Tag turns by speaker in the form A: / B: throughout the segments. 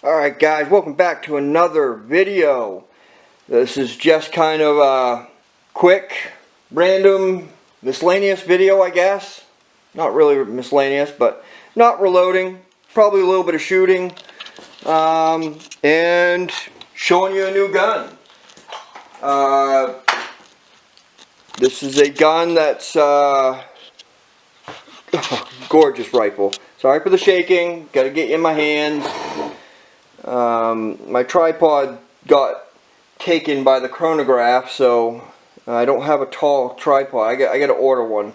A: Alright guys, welcome back to another video. This is just kind of a quick, random, miscellaneous video, I guess. Not really miscellaneous, but not reloading. Probably a little bit of shooting. And showing you a new gun. This is a gun that's gorgeous rifle. Sorry for the shaking, gotta get you in my hands. My tripod got taken by the chronograph, so I don't have a tall tripod. I got to order one.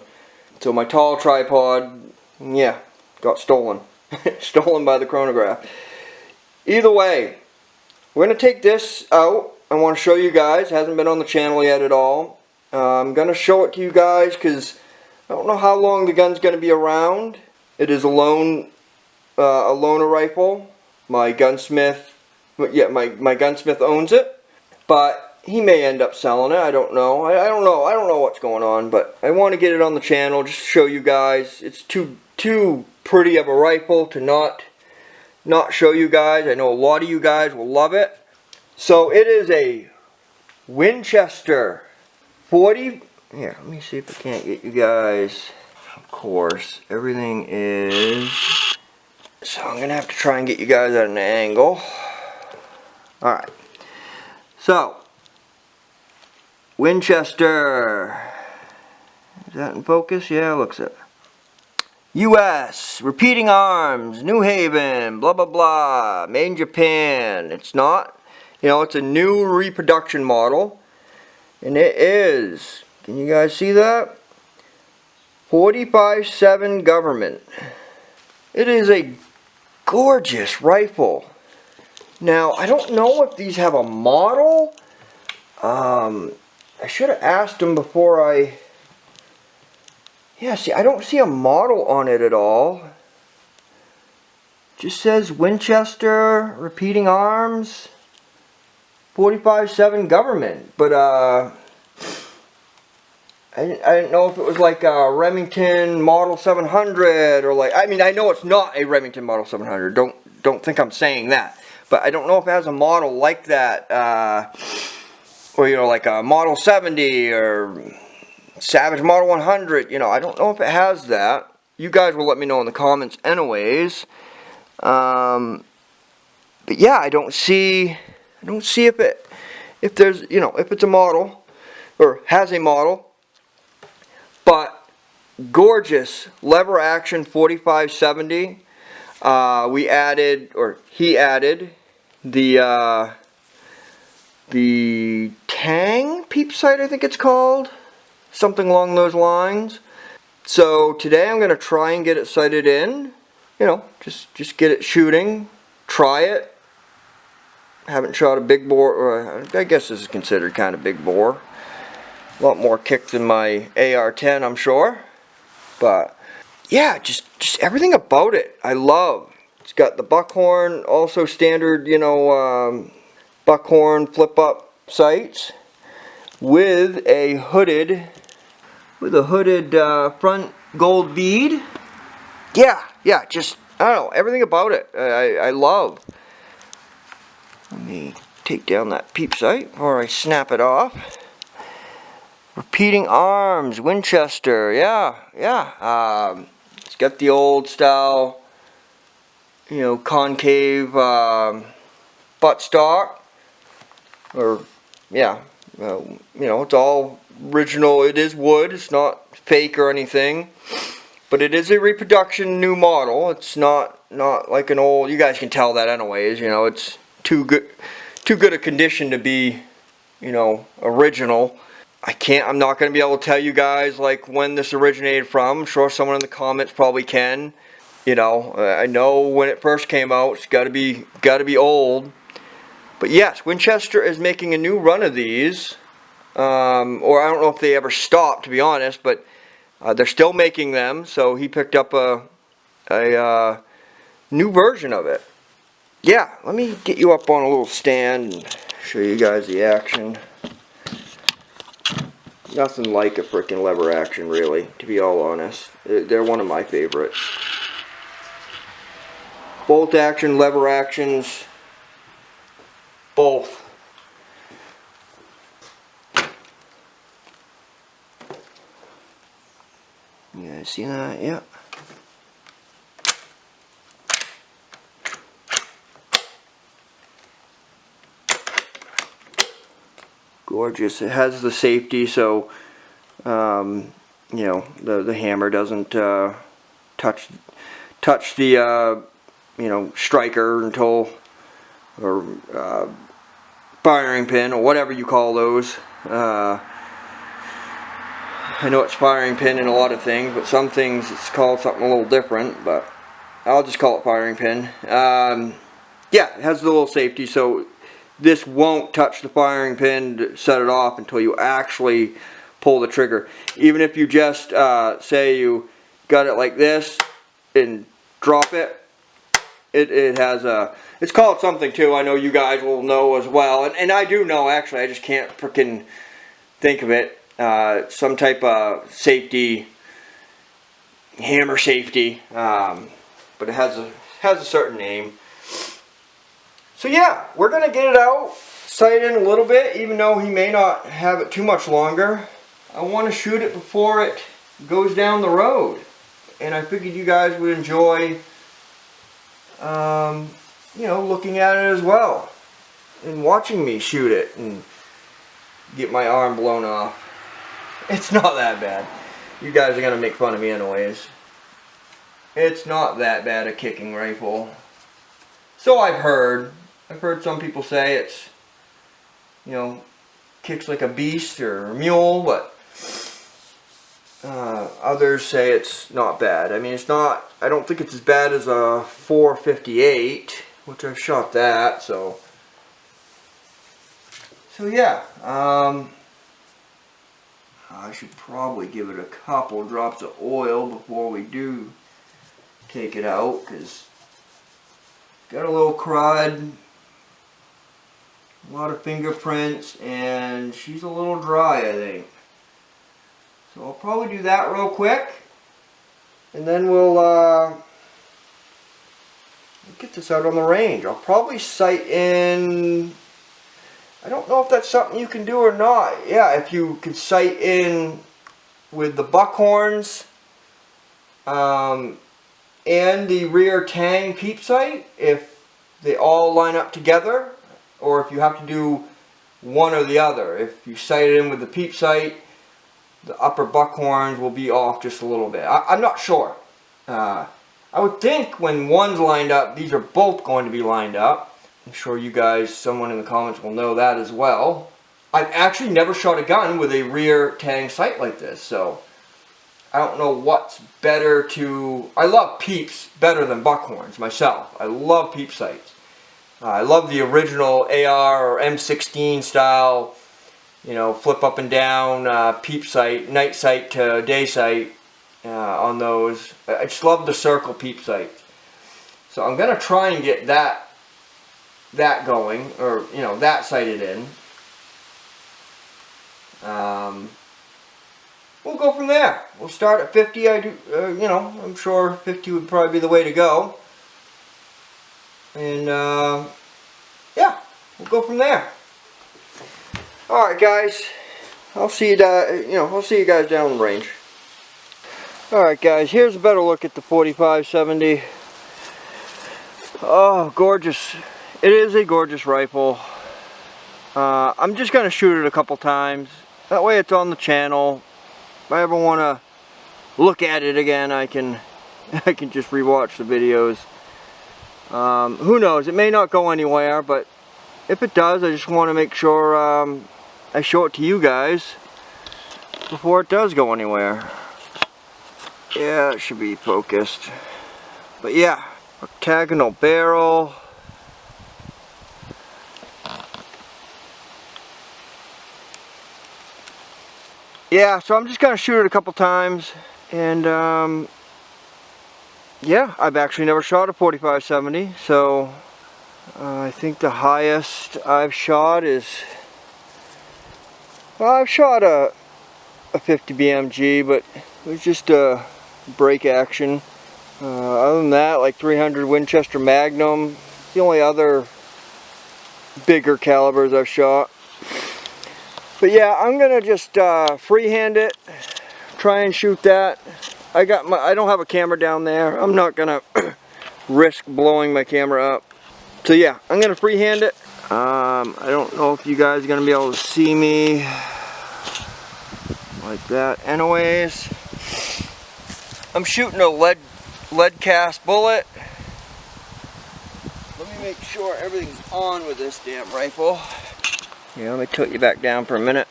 A: So my tall tripod, yeah, got stolen. Stolen by the chronograph. Either way, we're going to take this out. I want to show you guys. It hasn't been on the channel yet at all. I'm going to show it to you guys because I don't know how long the gun's going to be around. It is a loaner rifle. My gunsmith, yeah, my gunsmith owns it, but he may end up selling it. I don't know. I don't know what's going on, but I want to get it on the channel just to show you guys. It's too pretty of a rifle to not show you guys. I know a lot of you guys will love it. So it is a Winchester 40. Here, let me see if I can't get you guys. Of course, everything is. So I'm going to have to try and get you guys at an angle. Alright. So, Winchester. Is that in focus? Yeah, looks it. U.S. Repeating Arms. New Haven. Blah, blah, blah. Made in Japan. It's not. You know, it's a new reproduction model. And it is. Can you guys see that? 45-7 government. It is a gorgeous rifle. Now, I don't know if these have a model. I should have asked them before I... Yeah, see, I don't see a model on it at all. Just says Winchester, Repeating Arms, 45-7 government. But, I didn't know if it was like a Remington Model 700 or like, I mean, I know it's not a Remington Model 700. Don't think I'm saying that. But I don't know if it has a model like that, or, you know, like a Model 70 or Savage Model 100. You know, I don't know if it has that. You guys will let me know in the comments anyways. But yeah, I don't see if there's, you know, if it's a model or has a model. But gorgeous lever action 4570. We added, or he added, the Tang peep sight, I think it's called, something along those lines. So today I'm going to try and get it sighted in. You know, just get it shooting, try it. Haven't shot a big bore, or I guess this is considered kind of big bore. A lot more kick than my AR-10, I'm sure. But yeah, just everything about it I love. It's got the buckhorn, also standard, you know, buckhorn flip-up sights with a hooded front gold bead. Yeah, just, I don't know, everything about it I love. Let me take down that peep sight before I snap it off. Repeating Arms, Winchester, yeah. It's got the old style, you know, concave buttstock, or yeah, you know, it's all original. It is wood. It's not fake or anything, but it is a reproduction new model. It's not like an old. You guys can tell that anyways. You know, it's too good a condition to be, you know, original. I'm not going to be able to tell you guys like when this originated from. I'm sure someone in the comments probably can. You know, I know when it first came out, it's got to be old. But yes, Winchester is making a new run of these. Or I don't know if they ever stopped, to be honest, but they're still making them. So he picked up a new version of it. Yeah, let me get you up on a little stand and show you guys the action. Nothing like a freaking lever action, really, to be all honest. They're one of my favorites. Bolt action, lever actions, both. You guys see that? Yeah. Gorgeous. It has the safety, so you know, the hammer doesn't touch the you know, striker until, or firing pin, or whatever you call those. I know it's firing pin in a lot of things, but some things it's called something a little different, but I'll just call it firing pin. Yeah, it has the little safety, so this won't touch the firing pin to set it off until you actually pull the trigger. Even if you just say you got it like this and drop it, it has a, it's called something too. I know you guys will know as well, and I do know actually, I just can't freaking think of it. Some type of safety, hammer safety, but it has a certain name. So yeah, we're gonna get it out, sight in a little bit, even though he may not have it too much longer. I want to shoot it before it goes down the road, and I figured you guys would enjoy, you know, looking at it as well, and watching me shoot it and get my arm blown off. It's not that bad. You guys are gonna make fun of me anyways. It's not that bad a kicking rifle. So I've heard. I've heard some people say it's, you know, kicks like a beast or a mule, but others say it's not bad. I mean, it's not, I don't think it's as bad as a 458, which I've shot that, so yeah. I should probably give it a couple drops of oil before we do take it out, because got a little crud, a lot of fingerprints, and she's a little dry, I think. So I'll probably do that real quick, and then we'll get this out on the range. I'll probably sight in, I don't know if that's something you can do or not. Yeah, if you can sight in with the buckhorns and the rear tang peep sight, if they all line up together, or if you have to do one or the other. If you sight it in with the peep sight, the upper buckhorns will be off just a little bit. I'm not sure. I would think when one's lined up, these are both going to be lined up. I'm sure you guys, someone in the comments will know that as well. I've actually never shot a gun with a rear tang sight like this, so I don't know what's better to... I love peeps better than buckhorns myself. I love peep sights. I love the original AR or M16 style, you know, flip up and down peep sight, night sight to day sight on those. I just love the circle peep sights. So I'm going to try and get that going, or, you know, that sighted in. We'll go from there. We'll start at 50. I do, you know, I'm sure 50 would probably be the way to go. And yeah, we'll go from there. All right, guys. I'll see you. I'll see you guys down the range. All right, guys. Here's a better look at the 4570. Oh, gorgeous! It is a gorgeous rifle. I'm just gonna shoot it a couple times. That way, it's on the channel. If I ever want to look at it again, I can just rewatch the videos. Who knows? It may not go anywhere, but if it does, I just want to make sure I show it to you guys before it does go anywhere. Yeah, it should be focused. But yeah, octagonal barrel. Yeah, so I'm just going to shoot it a couple times, and yeah, I've actually never shot a 4570, so I think the highest I've shot is, well, I've shot a 50 BMG, but it was just a break action. Other than that, like 300 Winchester Magnum. The only other bigger calibers I've shot. But yeah, I'm gonna just freehand it, try and shoot that. I don't have a camera down there. I'm not gonna risk blowing my camera up. So yeah, I'm gonna freehand it. I don't know if you guys are gonna be able to see me like that. Anyways, I'm shooting a lead cast bullet. Let me make sure everything's on with this damn rifle. Yeah, let me tilt you back down for a minute.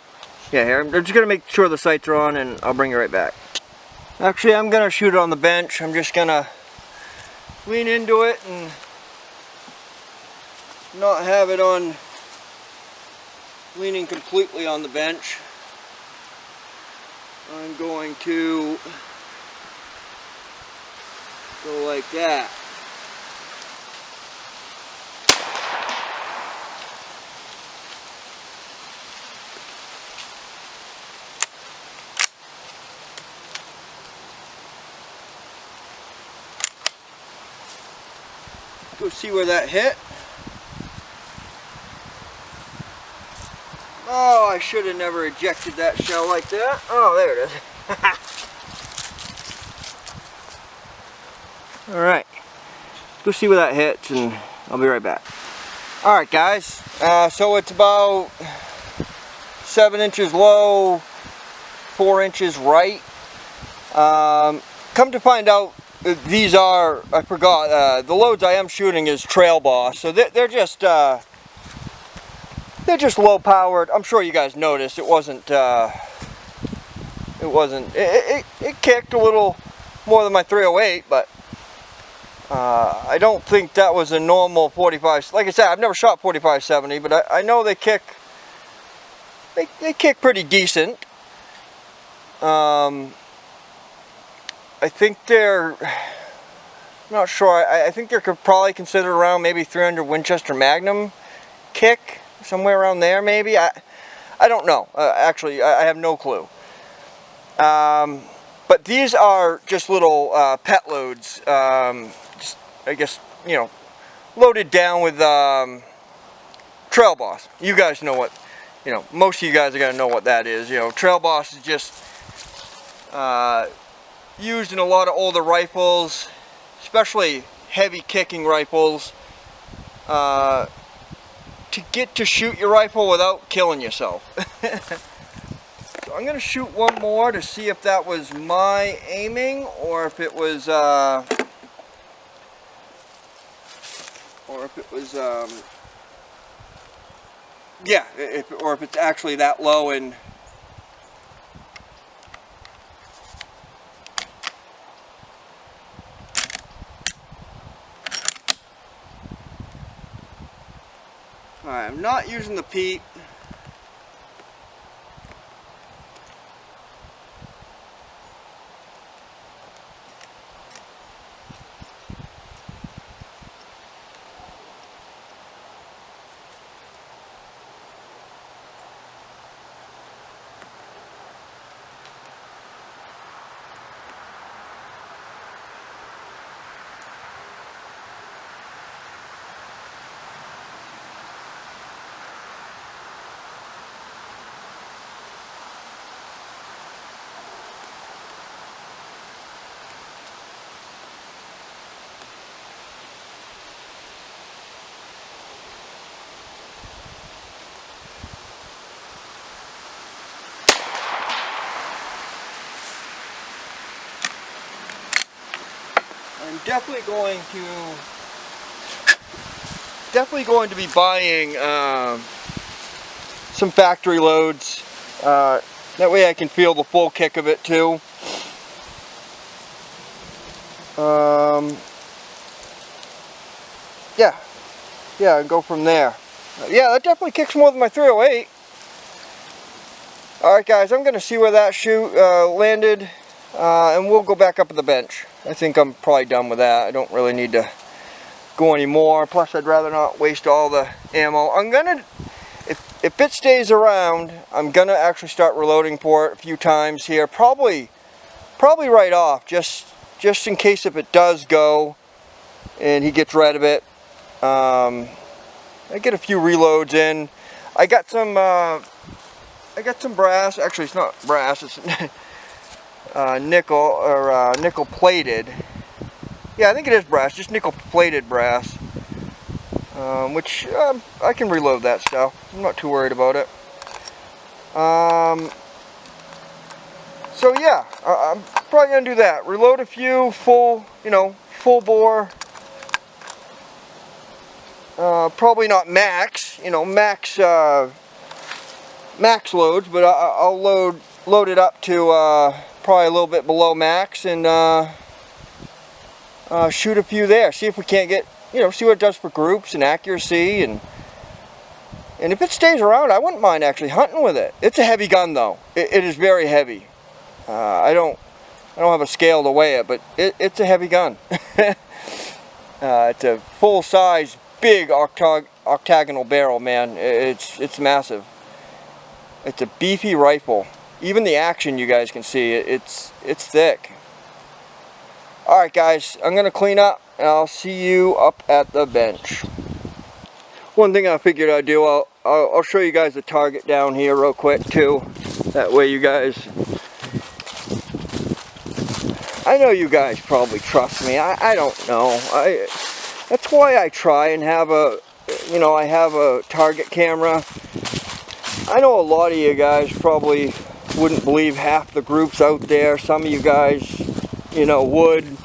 A: Yeah, here, I'm just gonna make sure the sights are on and I'll bring you right back. Actually, I'm gonna shoot it on the bench. I'm just gonna lean into it and not have it on leaning completely on the bench. I'm going to go like that. Go see where that hit. Oh, I should have never ejected that shell like that. Oh, there it is. Alright, go see where that hits and I'll be right back. Alright guys, so it's about 7 inches low, 4 inches right. Come to find out, these are, I forgot, the loads I am shooting is Trail Boss, so they're just low powered. I'm sure you guys noticed it kicked a little more than my 308, but I don't think that was a normal 45. Like I said, I've never shot 45-70, but I know they kick pretty decent. I think they're, I'm not sure, I think they're probably considered around maybe 300 Winchester Magnum kick, somewhere around there maybe. I don't know, actually I have no clue. But these are just little pet loads, just, I guess, you know, loaded down with Trail Boss. You guys know what, you know, most of you guys are going to know what that is. You know, Trail Boss is just used in a lot of older rifles, especially heavy kicking rifles, to get to shoot your rifle without killing yourself. So I'm going to shoot one more to see if that was my aiming or if it was yeah, or if it's actually that low. And alright, I'm not using the peat. I'm definitely going to be buying some factory loads. That way I can feel the full kick of it too. Yeah, and go from there. Yeah, that definitely kicks more than my 308. Alright guys, I'm going to see where that shoot landed, and we'll go back up at the bench. I think I'm probably done with that. I don't really need to go anymore. Plus, I'd rather not waste all the ammo. I'm gonna, if it stays around, I'm gonna actually start reloading for it a few times here. Probably right off, just in case if it does go and he gets rid of it. And I get a few reloads in. I got some brass. Actually, it's not brass. It's nickel or nickel plated. Yeah, I think it is brass. Just nickel plated brass. Which I can reload that stuff. I'm not too worried about it. So yeah, I'm probably gonna do that. Reload a few full, full bore. Probably not max, max loads, but I'll load it up to probably a little bit below max and shoot a few there. See if we can't get, see what it does for groups and accuracy, and if it stays around, I wouldn't mind actually hunting with it. It's a heavy gun though. It is very heavy. I don't have a scale to weigh it, but it's a heavy gun. It's a full size, big octagonal barrel, man. It's massive. It's a beefy rifle. Even the action, you guys can see it's thick. All right, guys, I'm gonna clean up, and I'll see you up at the bench. One thing I figured I'd do, I'll show you guys the target down here real quick too. That way, you guys. I know you guys probably trust me. I don't know. That's why I try and have I have a target camera. I know a lot of you guys probably wouldn't believe half the groups out there. Some of you guys, would.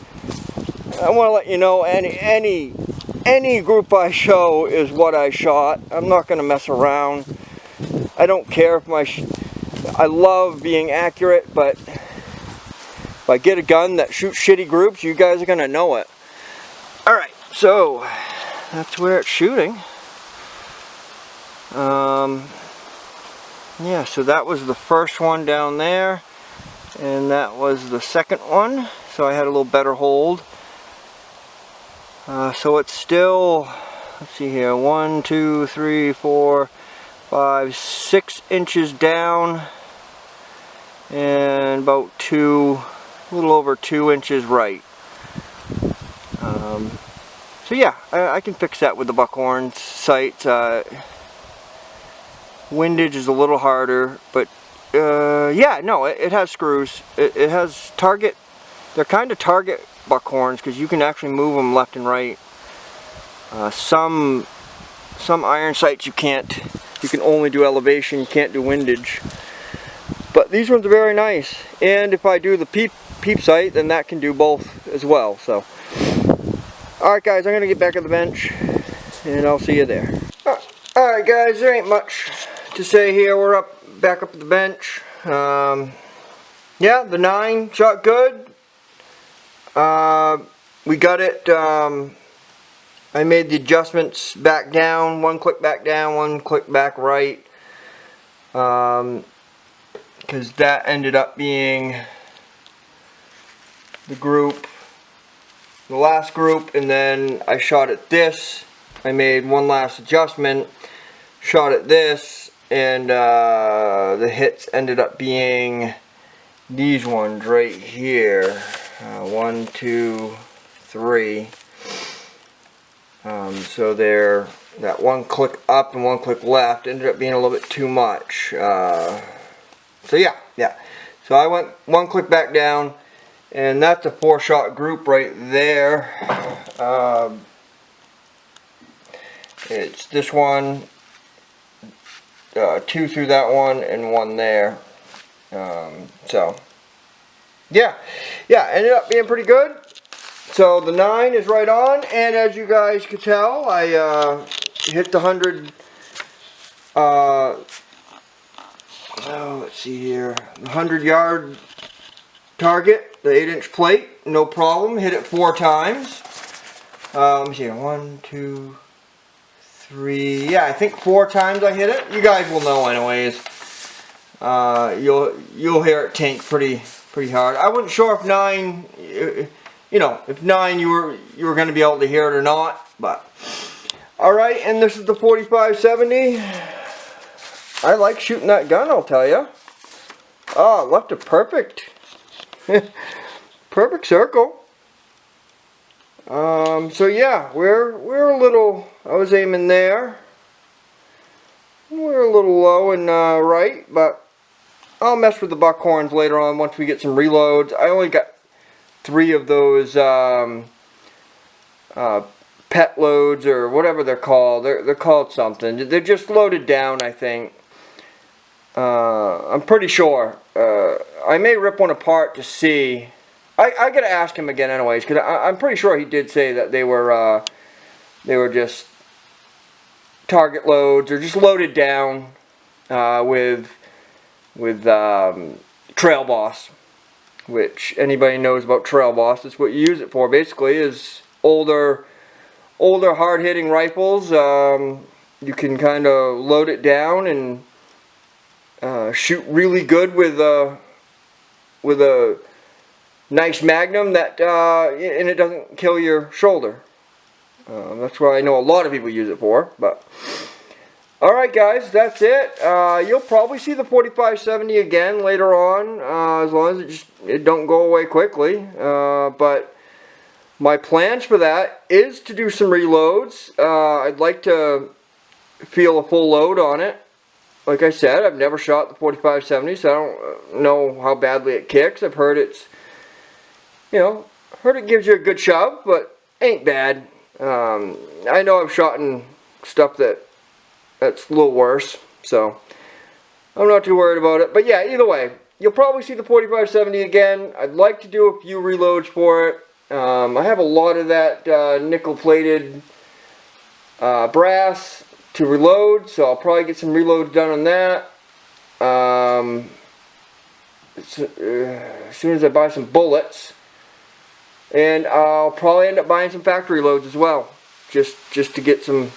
A: I want to let you know any group I show is what I shot. I'm not going to mess around. I don't care if I love being accurate, but if I get a gun that shoots shitty groups, you guys are going to know it. Alright, so that's where it's shooting. Yeah, so that was the first one down there, and that was the second one, so I had a little better hold. So it's still, let's see here, 1, 2, 3, 4, 5, 6 inches down, and about a little over 2 inches right. So yeah, I can fix that with the Buckhorn sights. Windage is a little harder, but yeah, no, it has screws. It has target. They're kind of target Buckhorns because you can actually move them left and right. Some iron sights you can't. You can only do elevation. You can't do windage. But these ones are very nice. And if I do the peep sight, then that can do both as well. So, all right, guys, I'm gonna get back at the bench, and I'll see you there. All right, guys, there ain't much to say here. We're back up at the bench. Yeah, the 9 shot good. We got it. I made the adjustments back down. 1 click back down, 1 click back right. Because that ended up being the last group, and then I shot at this. I made one last adjustment, shot at this, and the hits ended up being these ones right here. 1, 2, 3. So they're that 1 click up and 1 click left ended up being a little bit too much. So yeah. So I went 1 click back down, and that's a 4-shot group right there. It's this one, 2 through that one, and 1 there. So yeah, ended up being pretty good. So the 9 is right on, and as you guys could tell, I hit the 100. Let's see here, the 100-yard target, the 8-inch plate, no problem. Hit it 4 times. Let me see, 1, 2, 3. Yeah, I think 4 times I hit it. You guys will know anyways. You'll hear it tank pretty hard. I wasn't sure if 9, if 9 you were going to be able to hear it or not, but all right. And this is the 4570. I like shooting that gun, I'll tell you. Oh, left it perfect. Perfect circle. So yeah, we're a little. I was aiming there. We're a little low and right, but I'll mess with the buckhorns later on once we get some reloads. I only got 3 of those pet loads or whatever they're called. They're called something. They're just loaded down, I think. I'm pretty sure. I may rip one apart to see. I gotta ask him again anyways, because I'm pretty sure he did say that they were just target loads or just loaded down with Trail Boss, which anybody knows about Trail Boss. That's what you use it for. Basically, is older hard-hitting rifles. You can kind of load it down and shoot really good with a nice magnum that and it doesn't kill your shoulder. That's what I know a lot of people use it for. But alright guys, that's it. You'll probably see the 4570 again later on, as long as it don't go away quickly. But my plans for that is to do some reloads. I'd like to feel a full load on it. Like I said, I've never shot the 4570, so I don't know how badly it kicks. I've heard it's, heard it gives you a good shove, but ain't bad. I know I've shot in stuff that's a little worse, so I'm not too worried about it. But yeah, either way, you'll probably see the 4570 again. I'd like to do a few reloads for it. I have a lot of that nickel-plated brass to reload, so I'll probably get some reloads done on that. As soon as I buy some bullets, and I'll probably end up buying some factory loads as well, just to get some.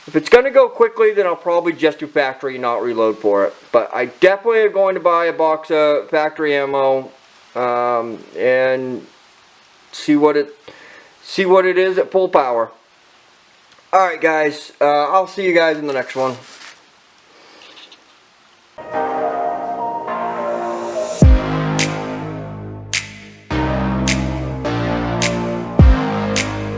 A: If it's going to go quickly, then I'll probably just do factory and not reload for it. But I definitely am going to buy a box of factory ammo and see what it is at full power. Alright guys, I'll see you guys in the next one.